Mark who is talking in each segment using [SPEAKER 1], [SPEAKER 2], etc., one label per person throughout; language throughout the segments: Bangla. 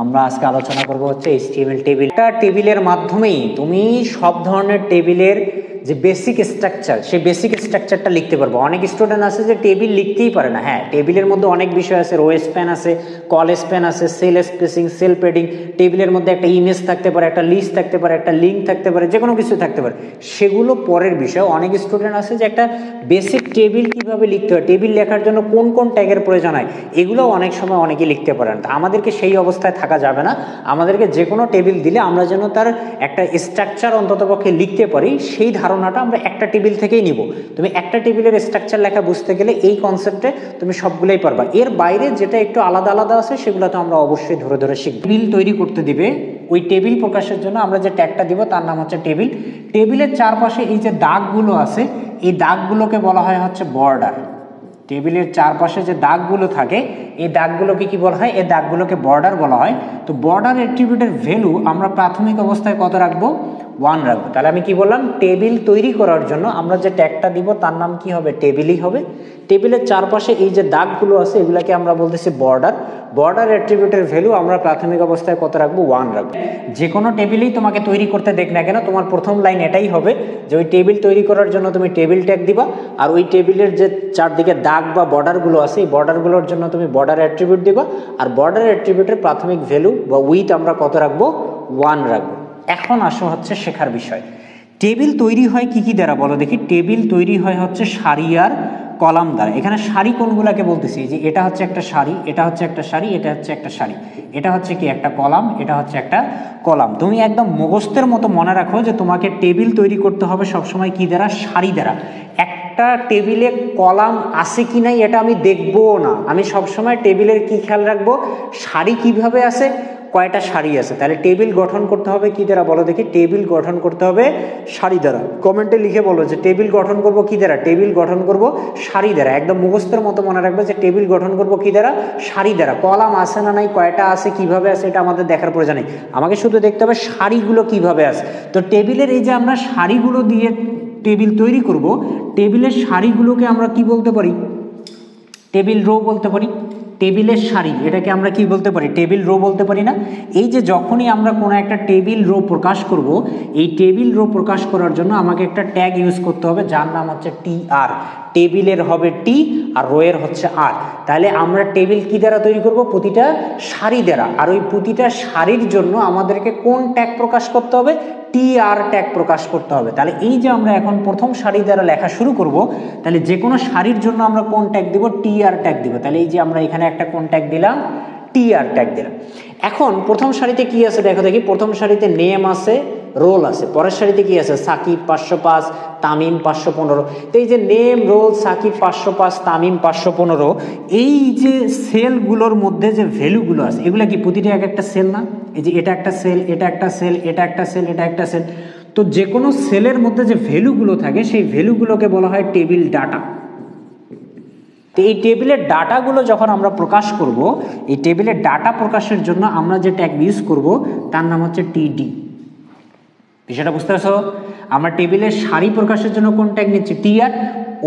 [SPEAKER 1] আমরা আজকে আলোচনা করব হচ্ছে HTML টেবিল। একটা টেবিলের মাধ্যমেই তুমি সব ধরনের টেবিলের যে বেসিক স্ট্রাকচার, সেই বেসিক স্ট্রাকচারটা লিখতে পারবো। অনেক স্টুডেন্ট আছে যে টেবিল লিখতেই পারে না। হ্যাঁ, টেবিলের মধ্যে অনেক বিষয় আছে, রো স্প্যান আছে, কল স্প্যান আছে, সেল স্পেসিং, সেল পেডিং, টেবিলের মধ্যে একটা ইমেজ থাকতে পারে, একটা লিস্ট থাকতে পারে, একটা লিঙ্ক থাকতে পারে, যে কোনো কিছু থাকতে পারে, সেগুলো পরের বিষয়। অনেক স্টুডেন্ট আছে যে একটা বেসিক টেবিল কীভাবে লিখতে হয়, টেবিল লেখার জন্য কোন কোন ট্যাগের প্রয়োজন হয়, এগুলো অনেক সময় অনেকেই লিখতে পারে না। আমাদেরকে সেই অবস্থায় থাকা যাবে না। আমাদেরকে যে কোনো টেবিল দিলে আমরা যেন তার একটা স্ট্রাকচার অন্ততপক্ষে লিখতে পারি, সেই ধারণাটা আমরা একটা টেবিল থেকেই নিব। তুমি একটা টেবিলের স্ট্রাকচার লেখা বুঝতে গেলে এই কনসেপ্টে তুমি সবগুলোই পারবা। এর বাইরে যেটা একটু আলাদা আলাদা আছে সেগুলো তো আমরা অবশ্যই ধরে ধরে শিখব। টেবিল তৈরি করতে দিবে, ওই টেবিল প্রকাশের জন্য আমরা যে ট্যাগটা দিব তার নাম হচ্ছে টেবিল। টেবিলের চারপাশে এই যে দাগগুলো আছে, এই দাগগুলোকে বলা হয় হচ্ছে বর্ডার। টেবিলের চারপাশে যে দাগগুলো থাকে, এই দাগগুলোকে কি বলা হয়? এই দাগগুলোকে বর্ডার বলা হয়। তো বর্ডার অ্যাট্রিবিউটের ভ্যালু আমরা প্রাথমিক অবস্থায় কত রাখবো? 1 রাখবো। তাহলে আমি কি বললাম? টেবিল তৈরি করার জন্য আমরা যে ট্যাগটা দিব তার নাম কি হবে? টেবিলই হবে। টেবিলের চারপাশে এই যে দাগগুলো আছে এগুলাকে আমরা বলতেছি বর্ডার। বর্ডার অ্যাট্রিবিউটের ভ্যালু আমরা প্রাথমিক অবস্থায় কত রাখবো? 1 রাখবো। যে কোনো টেবিলেই তোমাকে তৈরি করতে দেখ না কেন, তোমার প্রথম লাইন এটাই হবে যে ওই টেবিল তৈরি করার জন্য তুমি টেবিল ট্যাগ দিবা, আর ওই টেবিলের যে চারদিকে দাগ বা বর্ডারগুলো আছে এই বর্ডারগুলোর জন্য তুমি বর্ডার অ্যাট্রিবিউট দিবা, আর বর্ডার অ্যাট্রিবিউটের প্রাথমিক ভ্যালু বা উইথ আমরা কত রাখবো? 1 রাখবো। এখন আসো হচ্ছে শেখার বিষয়। টেবিল তৈরি হয় কি কি দ্বারা বলো দেখি? টেবিল তৈরি হয় হচ্ছে সারি আর কলাম দ্বারা। এখানে সারি কোনগুলাকে বলতেছি? যে এটা হচ্ছে একটা সারি, এটা হচ্ছে একটা সারি, এটা হচ্ছে একটা সারি, এটা হচ্ছে কি একটা কলাম, এটা হচ্ছে একটা কলাম। তুমি একদম মুখস্থের মতো মনে রাখো যে তোমাকে টেবিল তৈরি করতে হবে সবসময় কি দ্বারা? সারি দ্বারা। একটা টেবিলে কলাম আছে কি নাই এটা আমি দেখবো না, আমি সবসময় টেবিলের কি খেয়াল রাখবো? সারি কিভাবে আছে, কয়টা সারি আছে। তাহলে টেবিল গঠন করতে হবে কি দ্বারা বলো দেখি? টেবিল গঠন করতে হবে সারি দ্বারা। কমেন্টে লিখে বলো যে টেবিল গঠন করব কি দ্বারা? টেবিল গঠন করব সারি দ্বারা। একদম মুখস্থের মতো মনে রাখবে যে টেবিল গঠন করব কি দ্বারা? সারি দ্বারা। কলাম আছে না নাই, কয়টা আছে, কিভাবে আছে, এটা আমাদের দেখার প্রয়োজন নেই। আমাকে শুধু দেখতে হবে সারিগুলো কিভাবে আছে। তো টেবিলের এই যে আমরা সারিগুলো দিয়ে টেবিল তৈরি করব, টেবিলের সারিগুলোকে আমরা কি বলতে পারি? টেবিল রো বলতে পারি। টেবিলের সারি, এটাকে আমরা কি বলতে পারি? টেবিল রো বলতে পারি না? এই যে যখনই আমরা কোনো একটা টেবিল রো প্রকাশ করব, এই টেবিল রো প্রকাশ করার জন্য আমাকে একটা ট্যাগ ইউজ করতে হবে যার নাম হচ্ছে TR। টেবিলের হবে টি আর রো এর হচ্ছে আর। তাহলে আমরা টেবিল কি দ্বারা তৈরি করব? প্রতিটা সারি দ্বারা। আর ওই প্রতিটা সারির জন্য আমাদেরকে কোন ট্যাগ প্রকাশ করতে হবে? TR ট্যাগ প্রকাশ করতে হবে। তাহলে এই যে আমরা এখন প্রথম সারি দ্বারা লেখা শুরু করব, তাহলে যে কোনো সারির জন্য আমরা কোন ট্যাগ দিব? TR ট্যাগ দিব। তাহলে এই যে আমরা এখানে একটা কোন ট্যাগ দিলাম? TR ট্যাগ দিলাম। এখন প্রথম সারিতে কি আছে দেখো দেখি? প্রথম সারিতে নেম আছে, রোল আছে। পরের সারিতে কি আছে? সাকিব 505, তামিম 515। তো এই যে নেম, রোল, সাকিব 505, তামিম 515, এই যে সেলগুলোর মধ্যে যে ভ্যালুগুলো আছে এগুলো কি প্রতিটা এক একটা সেল না? এই যে এটা একটা সেল, এটা একটা সেল, এটা একটা সেল, এটা একটা সেল। তো যে কোনো সেলের মধ্যে যে ভ্যালুগুলো থাকে সেই ভ্যালুগুলোকে বলা হয় টেবিল ডাটা। তো এই টেবিলের ডাটাগুলো যখন আমরা প্রকাশ করব, এই টেবিলের ডাটা প্রকাশের জন্য আমরা যে ট্যাগ ইউজ করব তার নাম হচ্ছে TD। বিষয়টা বুঝতে পারছো? আমরা টেবিলের সারি প্রকাশের জন্য কোন ট্যাগ নিচ্ছি? TR।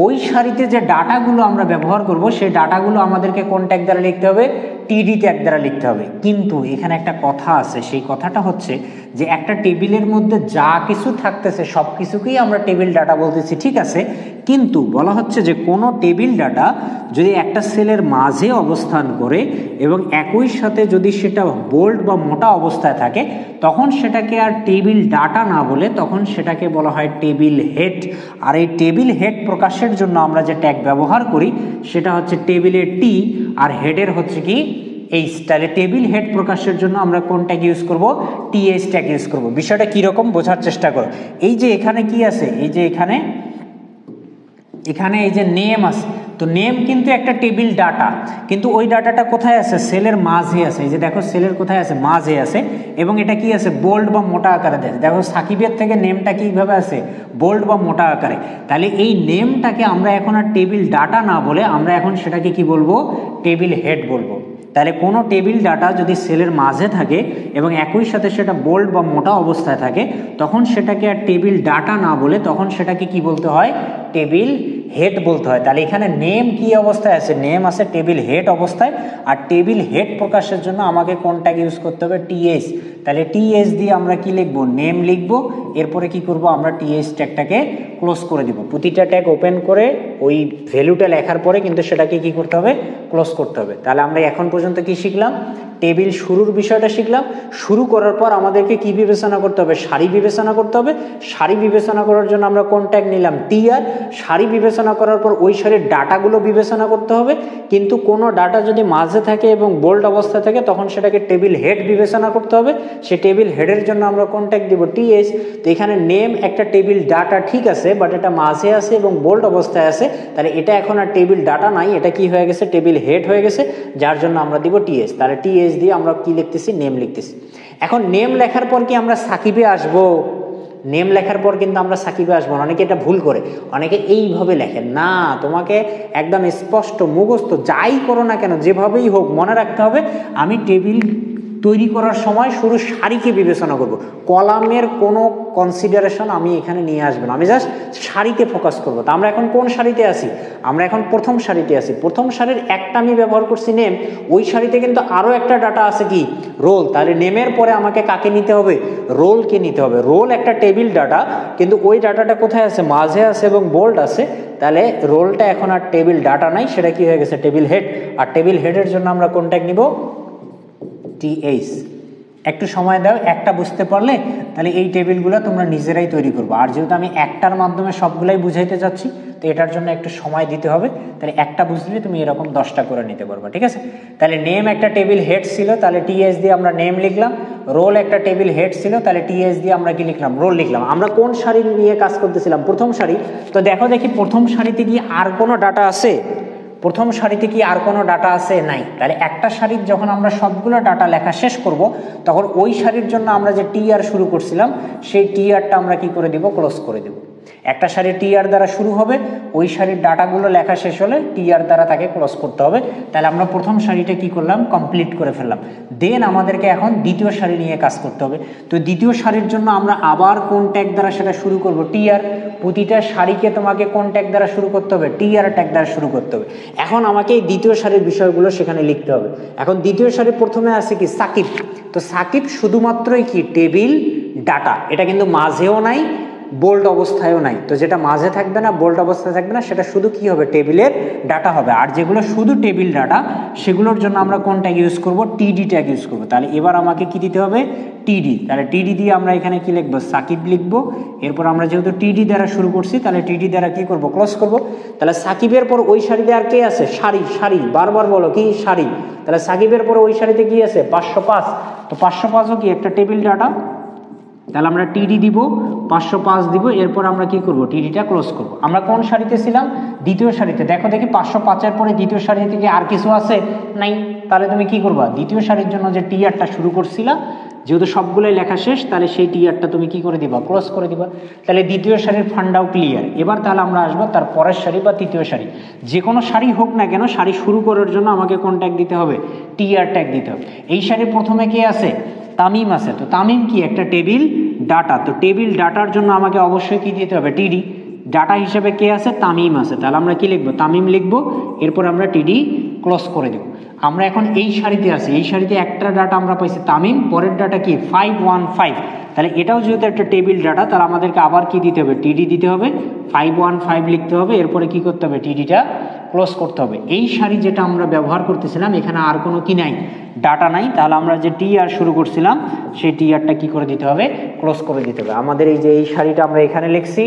[SPEAKER 1] ওই সারিতে যে ডাটাগুলো আমরা ব্যবহার করব সেই ডাটাগুলো আমাদেরকে কোন ট্যাগ দ্বারা লিখতে হবে? TD ট্যাগ দ্বারা লিখতে হবে। কিন্তু এখানে একটা কথা আছে, সেই কথাটা হচ্ছে যে একটা টেবিলের মধ্যে যা কিছু থাকতেছে সব কিছুকেই আমরা টেবিল ডাটা বলতেছি, ঠিক আছে, কিন্তু বলা হচ্ছে যে কোনো টেবিল ডাটা যদি একটা সেলের মাঝে অবস্থান করে এবং একই সাথে যদি সেটা বোল্ড বা মোটা অবস্থায় থাকে তখন সেটাকে আর টেবিল ডাটা না বলে তখন সেটাকে বলা হয় টেবিল হেড। আর এই টেবিল হেড প্রকাশের জন্য আমরা যে ট্যাগ ব্যবহার করি সেটা হচ্ছে টেবিলের T আর হেডের হচ্ছে কি এইচ। তাহলে টেবিল হেড প্রকাশের জন্য আমরা কোন ট্যাগ ইউজ করব? TH ট্যাগ ইউজ করব। বিষয়টা কিরকম বোঝার চেষ্টা করো। এই যে এখানে কি আছে? এই যে এখানে এই যে নেম আছে, তো নেম কিন্তু একটা টেবিল ডাটা, কিন্তু ওই ডাটাটা কোথায় আছে? সেলের মাঝে আছে। এই যে দেখো সেলের কোথায় আছে? মাঝে আছে। এবং এটা কি আছে? বোল্ড বা মোটা আকারে দেয়। দেখো সাকিবের থেকে নেমটা কিভাবে আছে? বোল্ড বা মোটা আকারে। তাহলে এই নেমটাকে আমরা এখন আর টেবিল ডাটা না বলে আমরা এখন সেটাকে কি বলবো? টেবিল হেড বলবো। তাহলে কোনো টেবিল ডাটা যদি সেলের মাঝে থাকে এবং একই সাথে সেটা বোল্ড বা মোটা অবস্থায় থাকে তখন সেটাকে আর টেবিল ডাটা না বলে তখন সেটাকে কি বলতে হয়? টেবিল হেড বলতে হয়। তাহলে এখানে নেম কি অবস্থায় আছে, নেম আছে টেবিল হেড অবস্থায়, আর টেবিল হেড প্রকাশের জন্য আমাকে কোন ট্যাগ ইউজ করতে হবে, টিএস। তাহলে টিএস দিয়ে আমরা কি লিখবো, নেম লিখবো, এরপরে কি করব আমরা টিএস ট্যাগটাকে ক্লোজ করে দিব। প্রতিটা ট্যাগ ওপেন করে ওই ভ্যালুটা লেখার পরে কিন্তু সেটাকে কি করতে হবে, ক্লোজ করতে হবে। তাহলে আমরা এখন পর্যন্ত কি শিখলাম, টেবিল শুরুর বিষয়টা শিখলাম। শুরু করার পর আমাদেরকে কি বিবেচনা করতে হবে, সারি বিবেচনা করতে হবে। সারি বিবেচনা করার জন্য আমরা কোন ট্যাগ নিলাম, টিআর। সারি বিবেচনা করার পর ওই সারির ডাটাগুলো বিবেচনা করতে হবে, কিন্তু কোনো ডাটা যদি মাঝে থাকে এবং বোল্ড অবস্থা থাকে তখন সেটাকে টেবিল হেড বিবেচনা করতে হবে। সে টেবিল হেডের জন্য আমরা কোন ট্যাগ দিব, টিএস। তো এখানে নেম একটা টেবিল ডাটা ঠিক আছে, বাট এটা মাঝে আছে এবং বোল্ড অবস্থায় আছে, তাহলে এটা এখন আর টেবিল ডাটা নাই, এটা কি হয়ে গেছে, টেবিল হেড হয়ে গেছে, যার জন্য আমরা দিব টিএস। তাহলে টিএস দিয়ে আমরা কি লিখতেছি, নেম লিখতেছি। এখন নেম লেখার পর কি আমরা সাকিবে আসবো, নেম লেখার পর কিন্তু আমরা সাকিবে আসবো না। অনেকে এটা ভুল করে, অনেকে এইভাবে লেখেন না। তোমাকে একদম স্পষ্ট মুখস্থ যাই করো না কেন, যেভাবেই হোক মনে রাখতে হবে আমি টেবিল তৈরি করার সময় শুরু সারিকে বিবেচনা করব, কলামের কোনো কনসিডারেশন আমি এখানে নিয়ে আসবো না, আমি জাস্ট সারিতে ফোকাস করবো। তা আমরা এখন কোন সারিতে আছি, আমরা এখন প্রথম সারিতে আছি। প্রথম সারির একটা আমি ব্যবহার করছি নেম, ওই সারিতে কিন্তু আরও একটা ডাটা আছে কি, রোল। তাহলে নেমের পরে আমাকে কাকে নিতে হবে, রোলকে নিতে হবে। রোল একটা টেবিল ডাটা, কিন্তু ওই ডাটাটা কোথায় আছে, মাঝে আছে এবং বোল্ড আছে। তাহলে রোলটা এখন আর টেবিল ডাটা নাই, সেটা কি হয়ে গেছে, টেবিল হেড। আর টেবিল হেডের জন্য আমরা কোন ট্যাগ নিব, টিএইচ। একটু সময় দাও, একটা বুঝতে পারলে তাহলে এই টেবিলগুলো তোমরা নিজেরাই তৈরি করবো। আর যেহেতু আমি একটার মাধ্যমে সবগুলাই বুঝাইতে যাচ্ছি, তো এটার জন্য একটু সময় দিতে হবে। তাহলে একটা বুঝলে তুমি এরকম 10টা করে নিতে পারবে, ঠিক আছে। তাহলে নেম একটা টেবিল হেড ছিল, তাহলে টিএস দিয়ে আমরা নেম লিখলাম। রোল একটা টেবিল হেড ছিল, তাহলে টিএস দিয়ে আমরা কি লিখলাম, রোল লিখলাম। আমরা কোন সারি নিয়ে কাজ করতেছিলাম, প্রথম সারি। তো দেখো দেখি প্রথম সারিতে কি আর কোনো ডাটা আছে, প্রথম সারিতে কি আর কোনো ডাটা আছে, নাই। তাহলে একটা সারির যখন আমরা সবগুলো ডাটা লেখা শেষ করব, তখন ওই সারির জন্য আমরা যে টিআর শুরু করছিলাম সেই টিআরটা আমরা কি করে দিব, ক্লোজ করে দেব। একটা সারি টিআর দ্বারা শুরু হবে, ওই সারির ডাটাগুলো লেখা শেষ হলে টিআর দ্বারা তাকে ক্লোজ করতে হবে। তাহলে আমরা প্রথম সারিটা কি করলাম, কমপ্লিট করে ফেললাম। দেন আমাদেরকে এখন দ্বিতীয় সারি নিয়ে কাজ করতে হবে। তো দ্বিতীয় সারির জন্য আমরা আবার কোন ট্যাগ দ্বারা সেটা শুরু করব, টিআর। প্রতিটা সারিকে তোমাকে কোন ট্যাগ দ্বারা শুরু করতে হবে, টিআর ট্যাগ দ্বারা শুরু করতে হবে। এখন আমাকে এই দ্বিতীয় সারির বিষয়গুলো সেখানে লিখতে হবে। এখন দ্বিতীয় সারির প্রথমে আছে কি, সাকিব। তো সাকিব শুধুমাত্রই কি, টেবিল ডাটা। এটা কিন্তু মাঝেও নাই, বোল্ড অবস্থায়ও নাই। তো যেটা মাঝে থাকবে না, বোল্ড অবস্থায় থাকবে না, সেটা শুধু কি হবে, টেবিলের ডাটা হবে। আর যেগুলো শুধু টেবিল ডাটা, সেগুলোর জন্য আমরা কোন ট্যাগ ইউজ করব, টিডি ট্যাগ ইউজ করব। তাহলে এবার আমাকে কি দিতে হবে, টিডি। তাহলে টিডি দিয়ে আমরা এখানে কি লিখবো, সাকিব লিখবো। এরপর আমরা যেহেতু টিডি দ্বারা শুরু করছি, তাহলে টিডি দ্বারা কি করব, ক্লোজ করব। তাহলে সাকিবের পর ওই সারিতে আর কে আছে, সারি। সারি বারবার বলো কি, সারি। তাহলে সাকিবের পর ওই সারিতে কি আছে, 505। তো 505ও কি একটা টেবিল ডাটা, তাহলে আমরা টিডি দিব, 505 দিব। এরপর আমরা কি করব, টিডিটা ক্লোজ করব। আমরা কোন সারিতে ছিলাম, দ্বিতীয় সারিতে। দেখো দেখি 505-এর পরে দ্বিতীয় সারি থেকে আর কিছু আছে, নাই। তাহলে তুমি কি করবা, দ্বিতীয় সারির জন্য যে টিআরটা শুরু করছিলা, যেহেতু সবগুলোই লেখা শেষ, তাহলে সেই টিআরটা তুমি কি করে দিবা, ক্লোজ করে দিবা। তাহলে দ্বিতীয় সারির ফান্ডাও ক্লিয়ার। এবার তাহলে আমরা আসবো তার পরের সারি বা তৃতীয় সারি। যে কোনো সারি হোক না কেন, সারি শুরু করার জন্য আমাকে কোন ট্যাগ দিতে হবে, টিআর ট্যাগ দিতে হবে। এই সারির প্রথমে কে আছে, তামিম আছে। তো তামিম কি একটা টেবিল ডাটা। তো টেবিল ডাটার জন্য আমাকে অবশ্যই কি দিতে হবে, টিডি। ডাটা হিসেবে কে আছে, তামিম আছে। তাহলে আমরা কি লিখবো, তামিম লিখবো। এরপর আমরা টিডি ক্লোজ করে দেব। আমরা এখন এই সারিতে আছি, এই সারিতে একটা ডাটা আমরা পাইছি তামিম, পরের ডাটা কি 515। তাহলে এটাও যেহেতু একটা টেবিল ডাটা, তাহলে আমাদেরকে আবার কি দিতে হবে, টিডি দিতে হবে, 515 লিখতে হবে। এরপরে কি করতে হবে, টিডিটা ক্লোজ করতে হবে। এই সারি যেটা আমরা ব্যবহার করতেছিলাম, এখানে আর কোনো কি নাই, ডাটা নাই। তাহলে আমরা যে টিআর শুরু করছিলাম, সেই টিআরটা কি করে দিতে হবে, ক্লোজ করে দিতে হবে। আমাদের এই যে এই সারিটা আমরা এখানে লিখছি,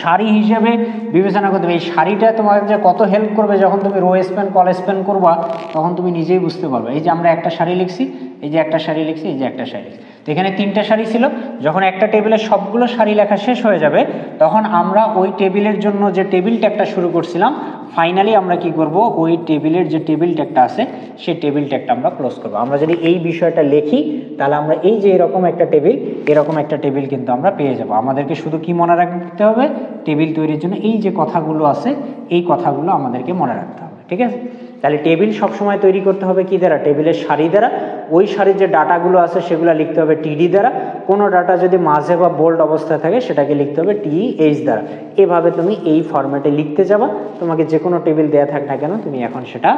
[SPEAKER 1] সারি হিসেবে বিবেচনা করতে হবে। এই সারিটা তোমার যে কত হেল্প করবে, যখন তুমি রো স্প্যান কল স্প্যান করবা, তখন তুমি নিজেই বুঝতে পারবে। এই যে আমরা একটা সারি লিখছি, এই যে একটা সারি লিখছি, এই যে একটা সারি লিখছি। তো এখানে 3টে সারি ছিল। যখন একটা টেবিলের সবগুলো সারি লেখা শেষ হয়ে যাবে, তখন আমরা ওই টেবিলের জন্য যে টেবিল ট্যাগটা শুরু করছিলাম, ফাইনালি আমরা কি করব, ওই টেবিলের যে টেবিল ট্যাগটা আছে, সেই টেবিল ট্যাগটা আমরা ক্লোজ করব। আমরা যদি এই বিষয়টা লিখি, তাহলে আমরা এই যে এরকম একটা টেবিল, এরকম একটা টেবিল কিন্তু আমরা পেয়ে যাব। আমাদেরকে শুধু কি মনে রাখতে হবে, টেবিল তৈরির জন্য এই যে কথাগুলো আছে, এই কথাগুলো আমাদেরকে মনে রাখতে হবে, ঠিক আছে। তাহলে টেবিল সবসময় তৈরি করতে হবে কি দ্বারা, টেবিলের সারি দ্বারা। ওই সারির যে ডাটাগুলো আছে সেগুলো লিখতে হবে টিডি দ্বারা, কোনো ডাটা যদি মাঝে বা বোল্ড অবস্থায় থাকে সেটাকে লিখতে হবে টিএইচ দ্বারা। এভাবে তুমি এই ফরম্যাটে লিখতে যাবা, তোমাকে যে কোনো টেবিল দেওয়া থাক না কেন তুমি এখন সেটা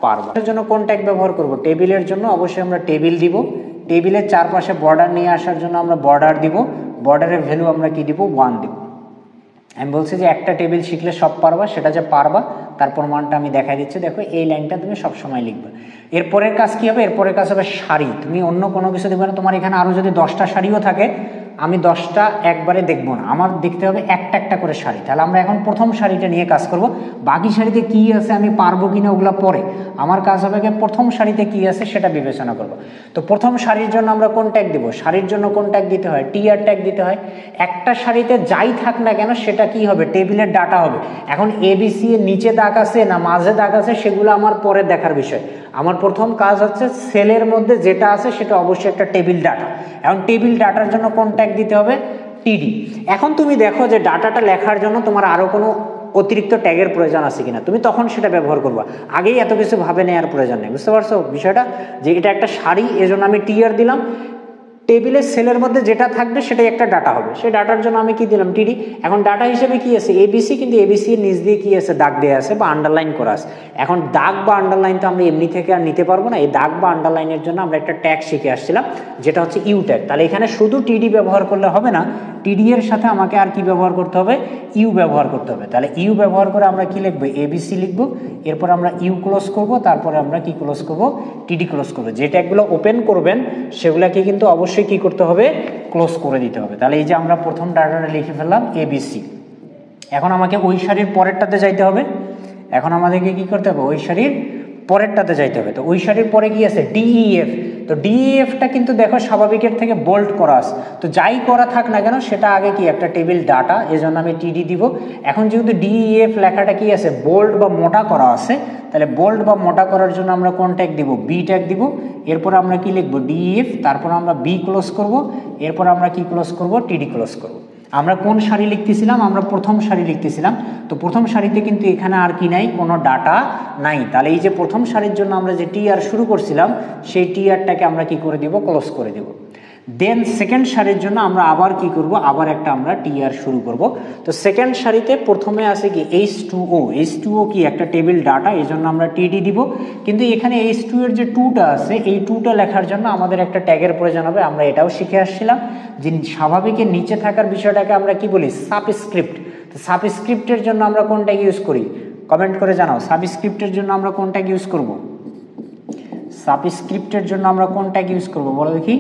[SPEAKER 1] পারবা। এর জন্য কোন ট্যাগ ব্যবহার করব? টেবিলের জন্য অবশ্যই আমরা টেবিল দিব, টেবিলের চারপাশে বর্ডার নিয়ে আসার জন্য আমরা বর্ডার দিব, বর্ডারের ভ্যালু আমরা কি দিব? 1 দিব। আমি বলছি যে একটা টেবিল শিখলে সব পারবা, সেটা যে পারবা তার প্রমাণটা আমি দেখাই দিচ্ছি। দেখো এই লাইনটা তুমি সবসময় লিখবে। এরপরের কাজ কি হবে? এরপরের কাজ হবে সারি। তুমি অন্য কোনো কিছু দেখবে না, তোমার এখানে আরও যদি 10টা সারিও থাকে আমি 10টা একবারে দেখবো না, আমার দেখতে হবে একটা একটা করে সারি। তাহলে আমরা এখন প্রথম সারিটা নিয়ে কাজ করব, বাকি সারিতে কি আছে আমি পারবো কিনা ওগুলো পরে। আমার কাজ হবে কি প্রথম সারিতে কি আছে সেটা বিবেচনা করব। তো প্রথম সারির জন্য আমরা কোন ট্যাগ দিব? সারির জন্য কোন ট্যাগ দিতে হয়? টিআর ট্যাগ দিতে হয়। একটা সারিতে যাই থাক না কেন সেটা কি হবে? টেবিলের ডাটা হবে। এখন এবিসি এর নিচে দাগ আছে না মাঝে দাগ আছে সেগুলো আমার পরে দেখার বিষয়। আমার প্রথম কাজ হচ্ছে সেলের মধ্যে যেটা আছে সেটা অবশ্যই একটা টেবিল ডাটা। এখন টেবিল ডাটার জন্য কোন ট্যাগ দিতে হবে? টিডি। এখন তুমি দেখো যে ডাটাটা লেখার জন্য তোমার আরো কোনো অতিরিক্ত ট্যাগের প্রয়োজন আছে কিনা, তুমি তখন সেটা ব্যবহার করবা। আগেই এত কিছু ভাবে নেওয়ার প্রয়োজন নেই, বুঝতে পারছো বিষয়টা? যে এটা একটা সারি, এজন্য আমি টিআর দিলাম। টেবিলের সেলের মধ্যে যেটা থাকবে সেটাই একটা ডাটা হবে, সেই ডাটার জন্য আমি কি দিলাম? টিডি। এখন ডাটা হিসেবে কি আছে? এবিসি, কিন্তু এবিসি এর নিচ দিয়ে কি আছে? দাগ দেওয়া আছে বা আন্ডারলাইন করা আছে। এখন দাগ বা আন্ডারলাইন তো আমরা এমনি থেকে আর নিতে পারবো না, এই দাগ বা আন্ডারলাইনের জন্য আমরা একটা ট্যাগ শিখে আসছিলাম যেটা হচ্ছে ইউ ট্যাগ। তাহলে এখানে শুধু টিডি ব্যবহার করলে হবে না, টিডি এর সাথে আমাকে আর কি ব্যবহার করতে হবে? ইউ ব্যবহার করতে হবে। তাহলে ইউ ব্যবহার করে আমরা কি লিখবো? এবিসি লিখবো, এরপর আমরা ইউ ক্লোজ করব, তারপরে আমরা কি ক্লোজ করব? টিডি ক্লোজ করবো। যে ট্যাগগুলো ওপেন করবেন সেগুলোকে কিন্তু অবশ্যই কি করতে হবে? ক্লোজ করে দিতে হবে। তাহলে এই যে আমরা প্রথম ডাটাটা লিখে ফেললাম এবিসি। এখন আমাকে ওই সারির পরেরটাতে যাইতে হবে। এখন আমাদেরকে কি করতে হবে? ওই সারির পরেরটাতে যাইতে হবে। তো ওই সারির পরে কি আছে? ডিইএফ। তো ডিইএফটা কিন্তু দেখো স্বাভাবিকের থেকে বোল্ড করা আছে, তো যাই করা থাক না কেন সেটা আগে কি একটা টেবিল ডাটা, এজন্য আমি টিডি দিব। এখন যেহেতু ডিইএফ লেখাটা কি আছে? বোল্ড বা মোটা করা আছে, তাহলে বোল্ড বা মোটা করার জন্য আমরা কোন ট্যাগ দিব? বি ট্যাগ দিব। এরপর আমরা কি লিখবো? ডিইএফ, তারপর আমরা বি ক্লোজ করব, এরপর আমরা কি ক্লোজ করব? টিডি ক্লোজ করব। আমরা কোন সারি লিখতেছিলাম? আমরা প্রথম সারি লিখতেছিলাম। তো প্রথম সারিতে কিন্তু এখানে আর কি নাই? কোনো ডাটা নাই। তাহলে এই যে প্রথম সারির জন্য আমরা যে টিআর শুরু করছিলাম সেই টিআরটাকে আমরা কি করে দিব? ক্লোজ করে দিব। দেন সেকেন্ড সারির জন্য আমরা আবার কি করব? আবার একটা আমরা টিআর শুরু করব। তো সেকেন্ড সারিতে প্রথমে আছে কি? H2O। H2O কি? একটা টেবিল ডাটা, এই জন্য আমরা টিডি দিব। কিন্তু এখানে H2 এর যে 2টা আছে এই 2টা লেখার জন্য আমাদের একটা ট্যাগের প্রয়োজন হবে। আমরা এটাও শিখে আসছিলাম যে স্বাভাবিকের নিচে থাকার বিষয়টাকে আমরা কি বলি? সাবস্ক্রিপ্ট। তো সাবস্ক্রিপ্টের জন্য আমরা কোন ট্যাগ ইউজ করি? কমেন্ট করে জানাও। সাবস্ক্রিপ্টের জন্য আমরা কোন ট্যাগ ইউজ করব? সাবস্ক্রিপ্টের জন্য আমরা কোন ট্যাগ ইউজ করব বলো দেখি?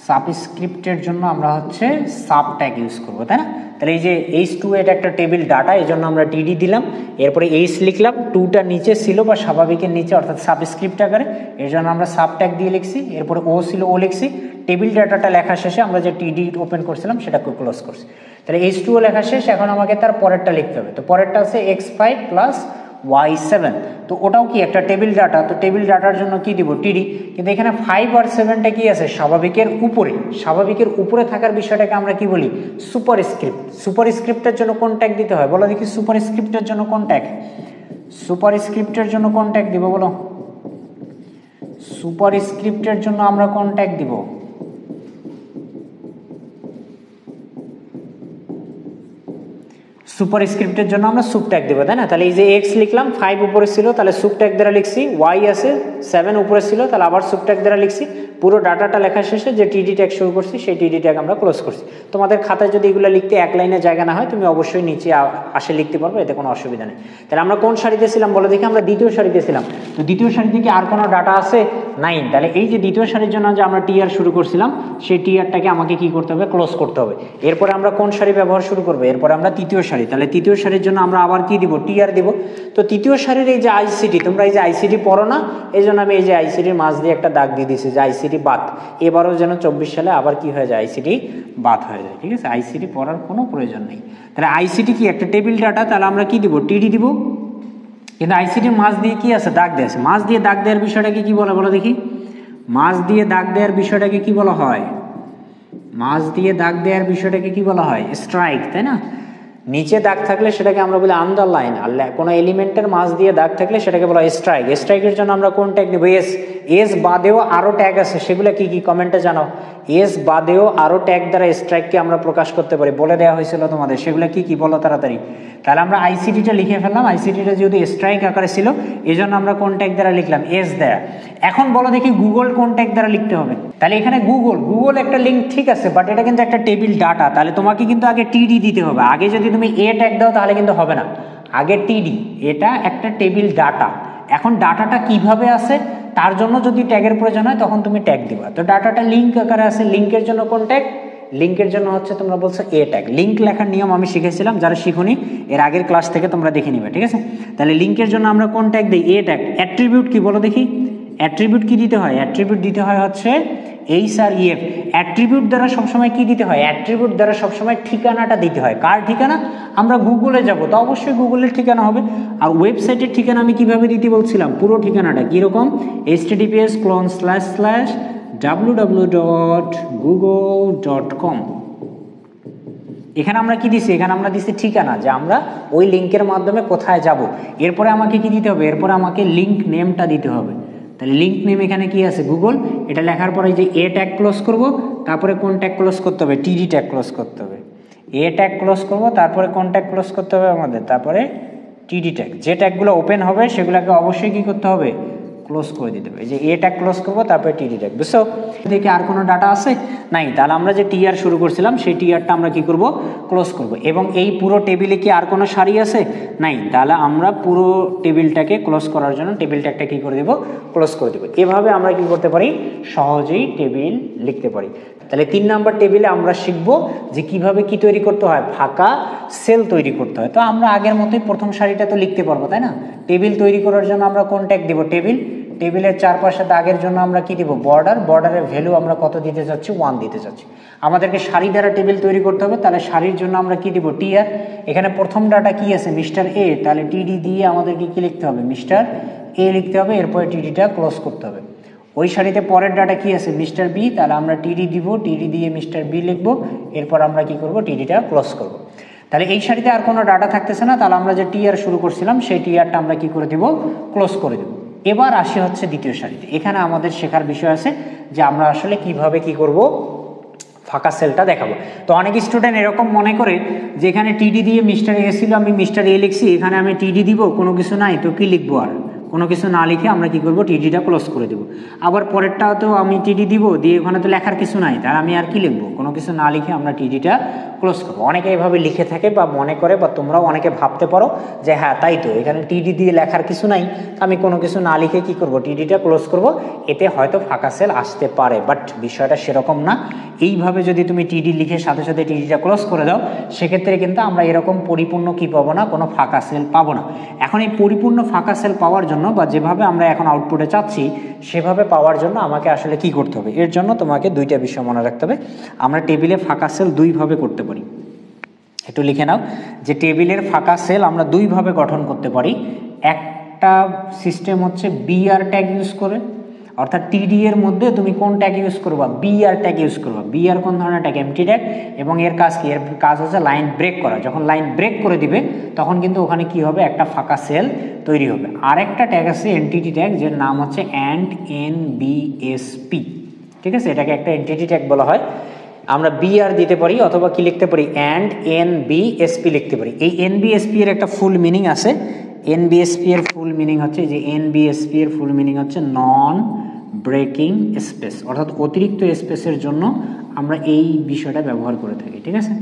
[SPEAKER 1] সাবস্ক্রিপ্টের জন্য আমরা হচ্ছে সাব ট্যাগ ইউজ করবো, তাই না? তাহলে এই যে H2 এটা একটা টেবিল ডাটা, এই জন্য আমরা টিডি দিলাম। এরপরে H লিখলাম, 2টা নিচে ছিল বা স্বাভাবিকের নিচে অর্থাৎ সাবস্ক্রিপ্ট আকারে, এর জন্য আমরা সাব ট্যাগ দিয়ে লিখছি। এরপরে ও ছিল, ও লিখছি। টেবিল ডাটাটা লেখা শেষে আমরা যে টিডি ওপেন করছিলাম সেটাকে ক্লোজ করছি। তাহলে H2O লেখা শেষ, এখন আমাকে তার পরেরটা লিখতে হবে। তো পরেরটা আছে x5 প্লাস y7। তো ওটাও কি? একটা টেবিল ডাটা। তো টেবিল ডাটার জন্য কি দিব? টিডি। কিন্তু এখানে 5 আর 7টা কি আছে? স্বাভাবিকের উপরে। স্বাভাবিকের উপরে থাকার বিষয়টাকে আমরা কি বলি? সুপারস্ক্রিপ্ট। সুপারস্ক্রিপ্টের জন্য কোন ট্যাগ দিতে হয় বলো দেখি? সুপারস্ক্রিপ্টের জন্য কোন ট্যাগ? সুপারস্ক্রিপ্টের জন্য কোন ট্যাগ দিব বলো? সুপারস্ক্রিপ্টের জন্য আমরা কোন ট্যাগ দিব? সুপারস্ক্রিপ্টের জন্য আমরা সুপ ট্যাগ দেবো, তাই না? তাহলে এই যে এক্স লিখলাম, 5 উপরে ছিল তাহলে সুপ ট্যাগ দ্বারা লিখছি। ওয়াই আছে 7 উপরে ছিল তাহলে আবার সুপ ট্যাগ দ্বারা লিখছি। পুরো ডাটাটা লেখা শেষে যে টিডি ট্যাগ শুরু করছি সেই টিডি ট্যাগ আমরা ক্লোজ করছি। তোমাদের খাতায় যদি এগুলো লিখতে এক লাইনে জায়গা না হয় তুমি অবশ্যই নিচে আসে লিখতে পারবে, এতে কোনো অসুবিধা নেই। তাহলে আমরা কোন সারিতে ছিলাম বলে দেখি? আমরা দ্বিতীয় সারিতে ছিলাম। তো দ্বিতীয় সারিতে কি আর কোনো ডাটা আছে? নাই। তাহলে এই যে দ্বিতীয় সারির জন্য যে আমরা টিআর শুরু করছিলাম সেই টিআরটাকে আমাকে কি করতে হবে? ক্লোজ করতে হবে। এরপরে আমরা কোন সারি ব্যবহার শুরু করবো? এরপরে আমরা তৃতীয় সারি। তাহলে তৃতীয় সারির জন্য আমরা আবার কি দিব? টিআর দিব। তো তৃতীয় সারির এই যে আইসিটি, তোমরা এই যে আইসিটি পড়ো না, এই জন্য আমি এই যে আইসিটির মাঝ দিয়ে একটা দাগ দিয়ে দিয়েছি যে আইসিটি বাদ। এবারও যেন 24 সালে আবার কি হয়ে যায়? আইসিটি বাদ হয়ে যায়, ঠিক আছে? আইসিটি পড়ার কোনো প্রয়োজন নেই। তাহলে আইসিটি কি? একটা টেবিল ডাটা, তাহলে আমরা কি দিব? টিডি দিব। কিন্তু আইসিটির মাঝ দিয়ে কি আছে? দাগ দেওয়া আছে। মাঝ দিয়ে দাগ দেওয়ার বিষয়টাকে কি বলে বলো দেখি? মাঝ দিয়ে দাগ দেওয়ার বিষয়টাকে কি বলা হয়? মাঝ দিয়ে দাগ দেওয়ার বিষয়টাকে কি বলা হয়? স্ট্রাইক, তাই না? নিচে দাগ থাকলে সেটাকে আমরা বলি আন্ডারলাইন, আর কোনো এলিমেন্টের মাঝ দিয়ে দাগ থাকলে সেটাকে বলা হয় স্ট্রাইক। স্ট্রাইকের জন্য আমরা কোন ট্যাগ দেবো? এস। এস বাদেও আরও ট্যাগ আছে, সেগুলো কি কি কমেন্টে জানাও। এস বাদেও আরও ট্যাগ দ্বারা স্ট্রাইককে আমরা প্রকাশ করতে পারি, বলে দেওয়া হয়েছিল তোমাদের, সেগুলো কি কি বলো তাড়াতাড়ি। তাহলে আমরা আইসিটিটা লিখে ফেললাম, আইসিটিটা যেহেতু স্ট্রাইক আকারে ছিল এই জন্য আমরা কোন ট্যাগ দ্বারা লিখলাম? এস দ্বারা। এখন বলো দেখি গুগল কোন ট্যাগ দ্বারা লিখতে হবে। তাহলে এখানে গুগল একটা লিঙ্ক ঠিক আছে, বাট এটা কিন্তু একটা টেবিল ডাটা, তাহলে তোমাকে কিন্তু আগে টিডি দিতে হবে। আগে যদি তুমি এ ট্যাগ দাও তাহলে কিন্তু হবে না, আগে টিডি। এটা একটা টেবিল ডাটা। এখন ডাটাটা কিভাবে আসে তার জন্য যদি ট্যাগের প্রয়োজন হয় তখন তুমি ট্যাগ দিবা। তো ডাটাটা লিঙ্ক আকারে আছে, লিঙ্কের জন্য কোন ট্যাগ? লিঙ্কের জন্য হচ্ছে তোমরা বলছো এ ট্যাগ। লিঙ্ক লেখার নিয়ম আমি শিখেছিলাম, যারা শিখুনি এর আগের ক্লাস থেকে তোমরা দেখে নিবে, ঠিক আছে। তাহলে লিঙ্কের জন্য আমরা কোন ট্যাগ দিই? এ ট্যাগ। অ্যাট্রিবিউট কি বলো দেখি? অ্যাট্রিবিউট কি দিতে হয়? অ্যাট্রিবিউট দিতে হয় হচ্ছে এইচ আর ইএফ। অ্যাট্রিবিউট দ্বারা সবসময় কি দিতে হয়? অ্যাট্রিবিউট দ্বারা সবসময় ঠিকানাটা দিতে হয়। কার ঠিকানা? আমরা গুগলে যাব তো অবশ্যই গুগলের ঠিকানা হবে। আর ওয়েবসাইটের ঠিকানা আমি কিভাবে দিতে বলছিলাম? পুরো ঠিকানাটা কীরকম? https://www.google.com। এখানে আমরা কি দিছি? এখানে আমরা দিছি ঠিকানা, যে আমরা ওই লিঙ্কের মাধ্যমে কোথায় যাব। এরপরে আমাকে কি দিতে হবে? এরপরে আমাকে লিঙ্ক নেমটা দিতে হবে। তাহলে লিঙ্ক নেম এখানে কি আছে? গুগল। এটা লেখার পরে যে এ ট্যাগ ক্লোজ করব, তারপরে কোন ট্যাগ ক্লোজ করতে হবে? টিডি ট্যাগ ক্লোজ করতে হবে। এ ট্যাগ ক্লোজ করব, তারপরে কোন ট্যাগ ক্লোজ করতে হবে আমাদের? তারপরে টিডি ট্যাগ। যে ট্যাগগুলো ওপেন হবে সেগুলোকে অবশ্যই কি করতে হবে? ক্লোজ করে দিতে হবে। এই যে এ ট্যাগ ক্লোজ করবো, তারপরে টিডি ট্যাগ। বুঝছো? দেখি আর কোনো ডাটা আছে? নাই। তাহলে আমরা যে টিআর শুরু করছিলাম সেই টিআরটা আমরা কি করব? ক্লোজ করব। এবং এই পুরো টেবিলে কি আর কোনো সারি আছে? নাই। তাহলে আমরা পুরো টেবিলটাকে ক্লোজ করার জন্য টেবিল ট্যাগটা কি করে দেব? ক্লোজ করে দেব। এভাবে আমরা কি করতে পারি? সহজেই টেবিল লিখতে পারি। তাহলে 3 নাম্বার টেবিলে আমরা শিখবো যে কিভাবে কি তৈরি করতে হয়? ফাঁকা সেল তৈরি করতে হয়। তো আমরা আগের মতোই প্রথম সারিটা তো লিখতে পারবো, তাই না? টেবিল তৈরি করার জন্য আমরা কোন ট্যাগ দিব? টেবিল। টেবিলের চারপাশে দাগের জন্য আমরা কি দিব? বর্ডার। বর্ডারের ভ্যালু আমরা কত দিতে যাচ্ছি? 1 দিতে যাচ্ছি। আমাদেরকে সারি দ্বারা টেবিল তৈরি করতে হবে, তাহলে সারির জন্য আমরা কি দিব? টিআর। এখানে প্রথম ডাটা কি আছে? মিস্টার এ, তাহলে টিডি দিয়ে আমাদেরকে কি লিখতে হবে? মিস্টার এ লিখতে হবে, এরপরে টিডিটা ক্লোজ করতে হবে। ওই সারিতে পরের ডাটা কি আছে? মিস্টার বি, তাহলে আমরা টিডি দিব, টিডি দিয়ে মিস্টার বি লিখবো, এরপর আমরা কি করব? টিডিটা ক্লোজ করব। তাহলে এই সারিতে আর কোনো ডাটা থাকতেছে না, তাহলে আমরা যে টিআর শুরু করছিলাম সেই টিআরটা আমরা কি করে দিব? ক্লোজ করে দেব। এবার আসি হচ্ছে দ্বিতীয় সারিতে। এখানে আমাদের শেখার বিষয় আছে যে আমরা আসলে কিভাবে কি করব? ফাঁকা সেলটা দেখাবো। তো অনেক স্টুডেন্ট এরকম মনে করে যে এখানে টিডি দিয়ে মিস্টার এ ছিল, আমি মিস্টার এ লিখছি, এখানে আমি টিডি দিব, কোনো কিছু নাই, তো কি লিখবো? আর কোনো কিছু না লিখে আমরা কি করব? টিডিটা ক্লোজ করে দেবো। আবার পরেরটাও তো আমি টিডি দিব, দিয়ে ওখানে তো লেখার কিছু নাই, তার আমি আর কি লিখবো? কোনো কিছু না লিখে আমরা টিডিটা ক্লোজ করবো। অনেকে এভাবে লিখে থাকে বা মনে করে, বা তোমরাও অনেকে ভাবতে পারো যে হ্যাঁ তাই তো, এখানে টিডি দিয়ে লেখার কিছু নাই, আমি কোনো কিছু না লিখে কি করব? টিডিটা ক্লোজ করব, এতে হয়তো ফাঁকা সেল আসতে পারে। বাট বিষয়টা সেরকম না। এইভাবে যদি তুমি টিডি লিখে সাথে সাথে টিডিটা ক্লোজ করে দাও, সেক্ষেত্রে কিন্তু আমরা এরকম পরিপূর্ণ কি পাবো না? কোনো ফাঁকা সেল পাবো না। এখন এই পরিপূর্ণ ফাঁকা সেল পাওয়ার জন্য, বা যেভাবে আমরা এখন আউটপুটে চাচ্ছি সেভাবে পাওয়ার জন্য আমাকে আসলে কি করতে হবে? এর জন্য তোমাকে দুইটা বিষয় মনে রাখতে হবে। আমরা টেবিলে ফাঁকা সেল দুইভাবে করতে পারি। একটু লিখে নাও যে টেবিলের ফাঁকা সেল আমরা দুইভাবে গঠন করতে পারি। একটা সিস্টেম হচ্ছে বিআর ট্যাগ ইউজ করে, অর্থাৎ টিডি এর মধ্যে তুমি কোন ট্যাগ ইউজ করবা? বিআর ট্যাগ ইউজ করবা। বিআর কোন ধরনের ট্যাগ? MT tag. এবং এর কাজ কি? এর কাজ হচ্ছে লাইন ব্রেক করা। যখন লাইন ব্রেক করে দিবে তখন কিন্তু ওখানে কি হবে? একটা ফাঁকা সেল তৈরি হবে। আরেকটা ট্যাগ আছে এনটিটি ট্যাগ, যার নাম হচ্ছে অ্যান্ড এনবিএসপি। ঠিক আছে, এটাকে একটা এনটিটি ট্যাগ বলা হয়। আমরা বিআর দিতে পারি, অথবা কি লিখতে পারি? অ্যান্ড এনবিএসপি লিখতে পারি। এই এনবিএসপি এর একটা ফুল মিনিং আছে। এনবিএসপি এর ফুল মিনিং হচ্ছে যে এনবিএসপি এর ফুল মিনিং হচ্ছে নন ব্রেকিং স্পেস, অর্থাৎ অতিরিক্ত স্পেসের জন্য আমরা এই বিষয়টা ব্যবহার করে থাকি। ঠিক আছে,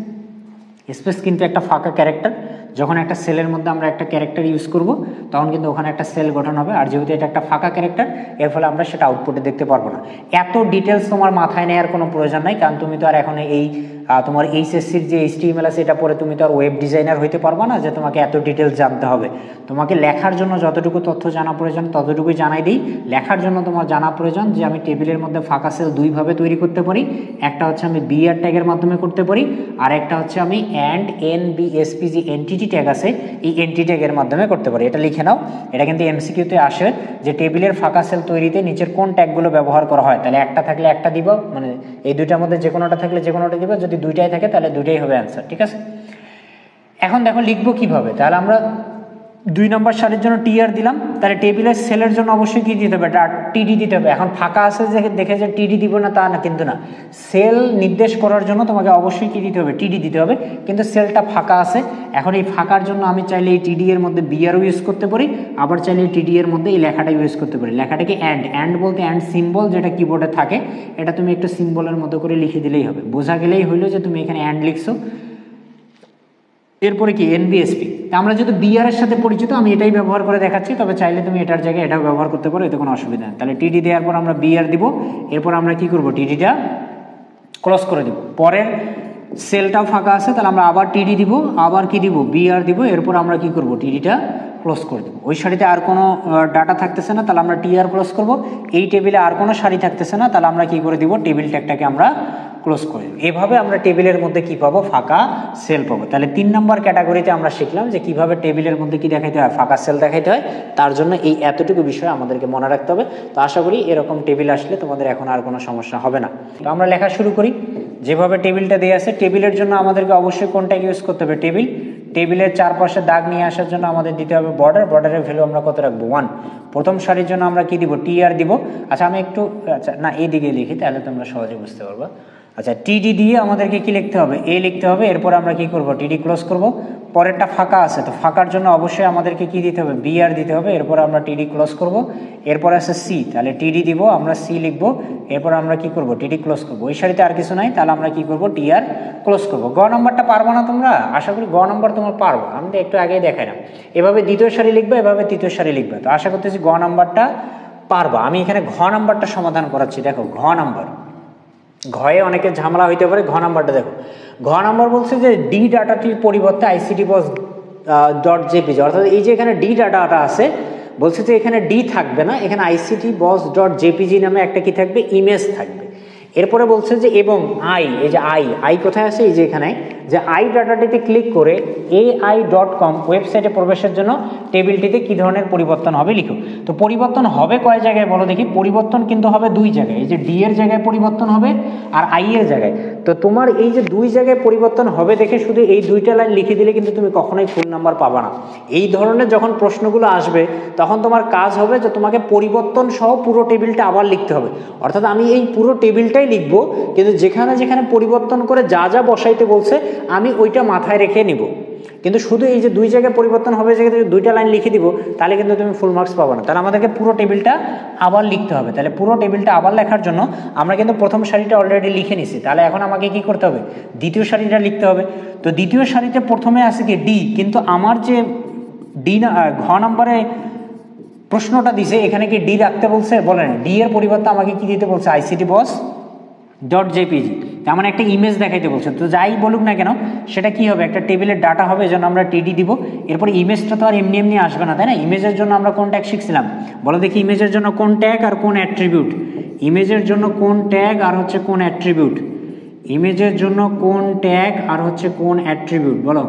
[SPEAKER 1] স্পেস কিন্তু একটা ফাঁকা ক্যারেক্টার। যখন একটা সেলের মধ্যে আমরা একটা ক্যারেক্টার ইউজ করব তখন কিন্তু ওখানে একটা সেল গঠন হবে, আর যেহেতু এটা একটা ফাঁকা ক্যারেক্টার এর ফলে আমরা সেটা আউটপুটে দেখতে পারবো না। এত ডিটেলস তোমার মাথায় নেওয়ার কোনো প্রয়োজন নাই, কারণ তুমি তো আর এখন এই তোমার এইচএসসির যে HTML আছে এটা পরে তুমি তো আর ওয়েব ডিজাইনার হইতে পারবা না যে তোমাকে এত ডিটেলস জানতে হবে। তোমাকে লেখার জন্য যতটুকু তথ্য জানা প্রয়োজন ততটুকুই জানাই দিই। লেখার জন্য তোমার জানা প্রয়োজন যে আমি টেবিলের মধ্যে ফাঁকা সেল দুইভাবে তৈরি করতে পারি। একটা হচ্ছে আমি বিআর ট্যাগের মাধ্যমে করতে পারি, আর একটা হচ্ছে আমি অ্যান্ড এনবিএসপি যে এনটিটি ট্যাগ আছে এই এনটিটি ট্যাগের মাধ্যমে করতে পারি। এটা লিখে নাও, এটা কিন্তু এমসিকিউতে আসে যে টেবিলের ফাঁকা সেল তৈরিতে নিচের কোন ট্যাগগুলো ব্যবহার করা হয়। তাহলে একটা থাকলে একটা দিব, মানে এই দুইটার মধ্যে যে কোনোটা থাকলে যে কোনোটা দিব, যদি দুইটাই থাকে তাহলে দুইটাই হবে অ্যান্সার। ঠিক আছে, এখন দেখো লিখবো কিভাবে, তাহলে আমরা 2 নম্বর সারির জন্য টিআর দিলাম, তাহলে টেবিলের সেলের জন্য অবশ্যই কি দিতে হবে, টিডি দিতে হবে। এখন ফাঁকা আছে যে দেখে যে টিডি দিব না তা না, কিন্তু না, সেল নির্দেশ করার জন্য তোমাকে অবশ্যই কি দিতে হবে, টিডি দিতে হবে, কিন্তু সেলটা ফাঁকা আছে। এখন এই ফাঁকার জন্য আমি চাইলে এই টিডি এর মধ্যে বিআরও ইউজ করতে পারি, আবার চাইলে এই টিডি এর মধ্যে এই লেখাটা ইউজ করতে পারি। লেখাটাকে অ্যান্ড বলতে অ্যান্ড সিম্বল যেটা কিবোর্ডে থাকে, এটা তুমি একটু সিম্বলের মতো করে লিখে দিলেই হবে, বোঝা গেলেই হইলো যে তুমি এখানে অ্যান্ড লিখছো। এরপরে কি এনবিএসপি, আমরা যেহেতু বিআর এর সাথে পরিচিত আমি এটাই ব্যবহার করে দেখাচ্ছি, তবে চাইলে তুমি এটার জায়গায় এটাও ব্যবহার করতে পারো, এতে কোনো অসুবিধা নেই। তাহলে টিডি দেওয়ার পর আমরা বিআর দিব, এরপর আমরা কি করব, টিডিটা ক্লোজ করে দিব। পরের সেলটাও ফাঁকা আছে, তাহলে আমরা আবার টিডি দিব, আবার কি দিব, বিআর দিব, এরপর আমরা কি করব, টিডিটা ক্লোজ করে দেবো। ওই সারিতে আর কোনো ডাটা থাকতেছে না, তাহলে আমরা টিআর ক্লোজ করব। এই টেবিলে আর কোনো সারি থাকতেছে না, তাহলে আমরা কি করে দিব, টেবিল ট্যাগটাকে আমরা ক্লোজ করে দেব। এভাবে আমরা টেবিলের মধ্যে কি পাবো, ফাঁকা সেল পাবো। তাহলে 3 নম্বর ক্যাটাগরিতে আমরা শিখলাম যে কিভাবে টেবিলের মধ্যে কি দেখাইতে হয়, ফাঁকা সেল দেখাইতে হয়। তার জন্য এই এতটুকু বিষয় আমাদেরকে মনে রাখতে হবে। তো আশা করি এরকম টেবিল আসলে তোমাদের এখন আর কোনো সমস্যা হবে না। তো আমরা লেখা শুরু করি। যেভাবে টেবিলটা দেওয়া আছে, টেবিলের জন্য আমাদেরকে অবশ্যই কোনটা ইউজ করতে হবে, টেবিলের চারপাশে দাগ নিয়ে আসার জন্য আমাদের দিতে হবে বর্ডার। বর্ডারের ভ্যালু আমরা কত রাখবো, 1। প্রথম সারির জন্য আমরা কি দিব, টিআর দিব। আচ্ছা আমি একটু না এইদিকে লিখি, তাহলে তোমরা সহজে বুঝতে পারবা। আচ্ছা টিডি দিয়ে আমাদেরকে কি লিখতে হবে, এ লিখতে হবে। এরপর আমরা কি করব, টিডি ক্লোজ করব। পরেরটা ফাঁকা আছে, তো ফাঁকার জন্য অবশ্যই আমাদেরকে কি দিতে হবে, বিআর দিতে হবে। এরপর আমরা টিডি ক্লোজ করব। এরপর আছে সি, তাহলে টিডি দিব, আমরা সি লিখব। এরপর আমরা কি করব, টিডি ক্লোজ করব। ওই সারিতে আর কিছু নাই, তাহলে আমরা কি করব, টিআর ক্লোজ করব। গ নম্বরটা পারবো না তোমরা, আশা করি গ নম্বর তোমরা পারবো, আমি তো একটু আগেই দেখাইলাম। এভাবে দ্বিতীয় সারি লিখবে, এভাবে তৃতীয় সারি লিখবে। তো আশা করতেছি গ নম্বরটা পারবা। আমি এখানে ঘ নম্বরটা সমাধান করাচ্ছি। দেখো ঘ নম্বর, ঘয়ে অনেকের ঝামেলা হইতে পারে। ঘ নাম্বারটা দেখো, ঘ নাম্বার বলছে যে ডি ডাটাটির পরিবর্তে আইসিটি বস ডট জেপিজি, অর্থাৎ এই যে এখানে ডি ডাটাটা আছে, বলছে যে এখানে ডি থাকবে না, এখানে আইসিটি বস ডট জেপিজি নামে একটা কি থাকবে, ইমেজ থাকবে। এরপরে বলছে যে এবং আই, এই যে আই কোথায় আছে, এই যে এখানে, যে আই ডাটাটিতে ক্লিক করে ai.com ওয়েবসাইটে প্রবেশের জন্য টেবিলটিতে কি ধরনের পরিবর্তন হবে লিখো। তো পরিবর্তন হবে কয় জায়গায় বলো দেখি, পরিবর্তন কিন্তু হবে 2 জায়গায়, এই যে ডি এর জায়গায় পরিবর্তন হবে আর আই এর জায়গায়। তো তোমার এই যে 2 জায়গায় পরিবর্তন হবে দেখে শুধু এই 2টা লাইন লিখে দিলে কিন্তু তুমি কখনোই ফুল নাম্বার পাবা না। এই ধরনের যখন প্রশ্নগুলো আসবে তখন তোমার কাজ হবে যে তোমাকে পরিবর্তন সহ পুরো টেবিলটা আবার লিখতে হবে। অর্থাৎ আমি এই পুরো টেবিলটাই লিখবো, কিন্তু যেখানে যেখানে পরিবর্তন করে যা যা বসাইতে বলছে আমি ওইটা মাথায় রেখে নিব। কিন্তু শুধু এই যে 2 জায়গায় পরিবর্তন হবে, যে 2টা লাইন লিখে দিব, তাহলে কিন্তু তুমি ফুল মার্কস পাবো না। তাহলে আমাদেরকে পুরো টেবিলটা আবার লিখতে হবে। তাহলে পুরো টেবিলটা আবার লেখার জন্য আমরা কিন্তু প্রথম সারিটা অলরেডি লিখে নিছি, তাহলে এখন আমাকে কি করতে হবে, দ্বিতীয় সারিটা লিখতে হবে। তো দ্বিতীয় সারিতে প্রথমে আছে কি ডি, কিন্তু আমার যে ডি না ঘ নম্বরে প্রশ্নটা দিছে, এখানে কি ডি রাখতে বলছে, বলেন ডি এর পরিবর্তে আমাকে কি দিতে বলছে, আইসিটি বস ডট জেপিজি, তেমন একটা ইমেজ দেখাইতে বলছে। তো যাই বলুক না কেন সেটা কি হবে, একটা টেবিলের ডাটা হবে, এই জন্য আমরা টিডি দিব। এরপর ইমেজটা তো আর এমনি এমনি আসবে না, তাই না? ইমেজের জন্য আমরা কোন ট্যাগ শিখছিলাম, বলো দেখি, ইমেজের জন্য কোন ট্যাগ আর কোন অ্যাট্রিবিউট, ইমেজের জন্য কোন ট্যাগ আর হচ্ছে কোন অ্যাট্রিবিউট, ইমেজের জন্য কোন ট্যাগ আর হচ্ছে কোন অ্যাট্রিবিউট, বলো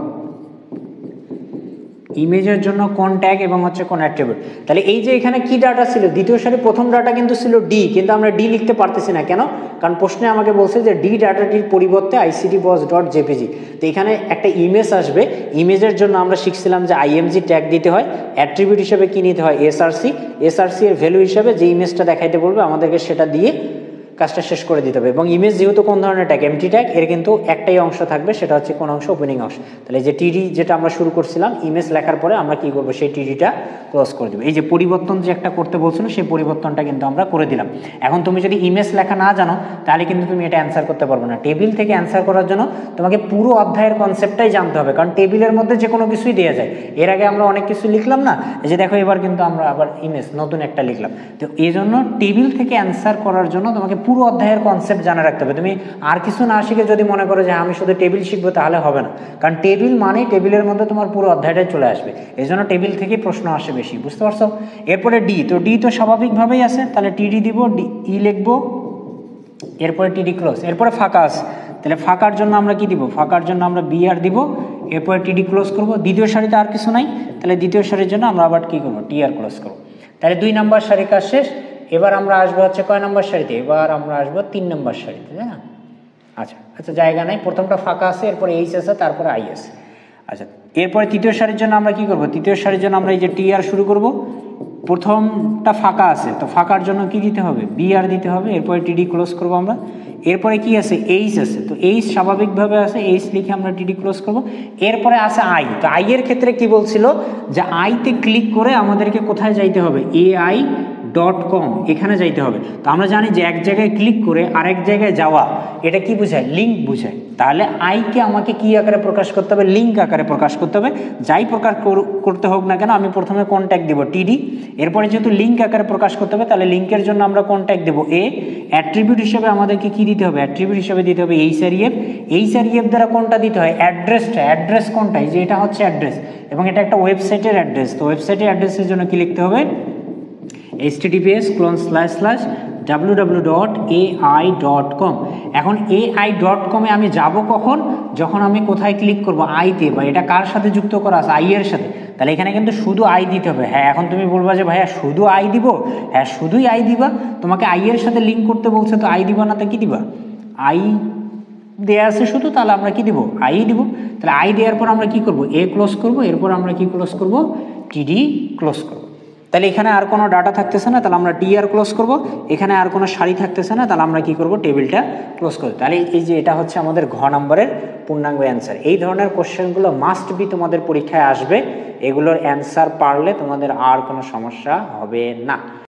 [SPEAKER 1] ইমেজের জন্য কোন ট্যাগ এবং হচ্ছে কোন অ্যাট্রিবিউট। তাহলে এই যে এখানে কি ডাটা ছিল, দ্বিতীয় সারি প্রথম ডাটা কিন্তু ছিল ডি, কিন্তু আমরা ডি লিখতে পারতেছি না কেন, কারণ প্রশ্নে আমাকে বলছে যে ডি ডাটাটির পরিবর্তে আইসিটি বস ডট জেপিজি। তো এখানে একটা ইমেজ আসবে, ইমেজের জন্য আমরা শিখছিলাম যে আইএমজি ট্যাগ দিতে হয়, অ্যাট্রিবিউট হিসেবে কি নিতে হয়, এসআরসি এর ভ্যালু হিসেবে যে ইমেজটা দেখাইতে বলবে আমাদেরকে সেটা দিয়ে কাজটা শেষ করে দিতে হবে। এবং ইমেজ যেহেতু কোন ধরনের ট্যাগ, এমটি ট্যাগ, এর কিন্তু একটাই অংশ থাকবে, সেটা হচ্ছে কোন অংশ, ওপেনিং অংশ। তাহলে যে টিডি যেটা আমরা শুরু করছিলাম, ইমেজ লেখার পরে আমরা কি করব, সেই টিডিটা ক্লোজ করে দেবো। এই যে পরিবর্তন যে একটা করতে বলছিল, সেই পরিবর্তনটা কিন্তু আমরা করে দিলাম। এখন তুমি যদি ইমেজ লেখা না জানো তাহলে কিন্তু তুমি এটা অ্যান্সার করতে পারবে না। টেবিল থেকে অ্যান্সার করার জন্য তোমাকে পুরো অধ্যায়ের কনসেপ্টটাই জানতে হবে, কারণ টেবিলের মধ্যে যে কোনো কিছুই দেওয়া যায়। এর আগে আমরা অনেক কিছু লিখলাম না, এই যে দেখো এবার কিন্তু আমরা আবার ইমেজ নতুন একটা লিখলাম। তো এই জন্য টেবিল থেকে অ্যান্সার করার জন্য তোমাকে পুরো অধ্যায়ের কনসেপ্ট জানা রাখতে হবে। তুমি আর কিছু না শিখে যদি মনে করো যে আমি শুধু টেবিল শিখবো, তাহলে হবে না, কারণ টেবিল মানে টেবিলের মধ্যে তোমার পুরো অধ্যায়টাই চলে আসবে। এই জন্য টেবিল থেকে প্রশ্ন আসে বেশি, বুঝতে পারছো? এরপরে ডি, তো ডি তো স্বাভাবিকভাবেই আছে, তাহলে টিডি দিব, ই লিখবো, এরপরে টিডি ক্লোজ। এরপরে ফাঁকা আছে, তাহলে ফাঁকার জন্য আমরা কি দিব, ফাঁকার জন্য আমরা বিআর দিব, এরপরে টিডি ক্লোজ করব। দ্বিতীয় সারিতে আর কিছু নাই, তাহলে দ্বিতীয় সারির জন্য আমরা আবার কি করবো, টিআর ক্লোজ করবো। তাহলে 2 নম্বর সারি কাজ শেষ। এবার আমরা আসবো হচ্ছে কয় নম্বর সারিতে, এবার আমরা আসবো 3 নম্বর সারিতে, তাই না? আচ্ছা, জায়গা নাই, প্রথমটা ফাঁকা আছে, এরপরে এইচ আছে, তারপরে আই আছে। আচ্ছা, এরপরে তৃতীয় সারির জন্য আমরা কি করব? তৃতীয় সারির জন্য আমরা এই যে টি আর শুরু করব, প্রথমটা ফাঁকা আছে, তো ফাঁকার জন্য কি দিতে হবে? বি আর দিতে হবে। এরপরে টিডি ক্লোজ করব আমরা। এরপরে কি আছে? এইচ আছে, তো এইচ স্বাভাবিকভাবে আছে, এইচ লিখে আমরা টিডি ক্লোজ করব। এরপরে আছে আই, তো আই এর ক্ষেত্রে কি বলছিল যে আইতে ক্লিক করে আমাদেরকে কোথায় যাইতে হবে? ai.com, এখানে যাইতে হবে। তো আমরা জানি যে এক জায়গায় ক্লিক করে আরেক জায়গায় যাওয়া, এটা কি বোঝায়? লিঙ্ক বোঝায়। তাহলে আইকে আমাকে কি আকারে প্রকাশ করতে হবে? লিঙ্ক আকারে প্রকাশ করতে হবে। যাই প্রকাশ করতে হোক না কেন, আমি প্রথমে কন্ট্যাক্ট দিব টিডি, এরপরে যেহেতু লিঙ্ক আকারে প্রকাশ করতে হবে তাহলে লিঙ্কের জন্য আমরা কন্ট্যাক্ট দেবো এ। অ্যাট্রিবিউট হিসেবে আমাদেরকে কি দিতে হবে? অ্যাট্রিবিউট হিসেবে দিতে হবে এইচআরইএফ। এইচআরইএফ দ্বারা কোনটা দিতে হয়? অ্যাড্রেসটা। অ্যাড্রেস কোনটা? এই যে এটা হচ্ছে অ্যাড্রেস, এবং এটা একটা ওয়েবসাইটের অ্যাড্রেস। তো ওয়েবসাইটের অ্যাড্রেসের জন্য কি লিখতে হবে? https://www.ai.com। এখন ai.com এ আমি যাব কখন? যখন আমি কোথায় ক্লিক করব? আইতে। বা এটা কার সাথে যুক্ত করা আছে? আই এর সাথে। তাহলে এখানে কিন্তু শুধু আই দিতে হবে। হ্যাঁ, এখন তুমি বলবা যে ভাইয়া শুধু আই দিব? হ্যাঁ, শুধুই আই দিবা। তোমাকে আই এর সাথে লিঙ্ক করতে বলছে, তো আই দিবা না, তো কি দিবা? আই দেয়া আছে শুধু, তাহলে আমরা কি দিব? আই দিব। তাহলে আই দেওয়ার পর আমরা কি করব? এ ক্লোজ করব। এরপর আমরা কি ক্লোজ করব? টিডি ক্লোজ করব। তাহলে এখানে আর কোনো ডাটা থাকতেছে না, তাহলে আমরা টি আর ক্লোজ করব। এখানে আর কোনো সারি থাকতেছে না, তাহলে আমরা কি করব? টেবিলটা ক্লোজ করব। তাহলে এই যে এটা হচ্ছে আমাদের ঘ নম্বরের পূর্ণাঙ্গ অ্যান্সার। এই ধরনের কোশ্চেনগুলো মাস্ট বি তোমাদের পরীক্ষায় আসবে। এগুলোর অ্যান্সার পারলে তোমাদের আর কোনো সমস্যা হবে না।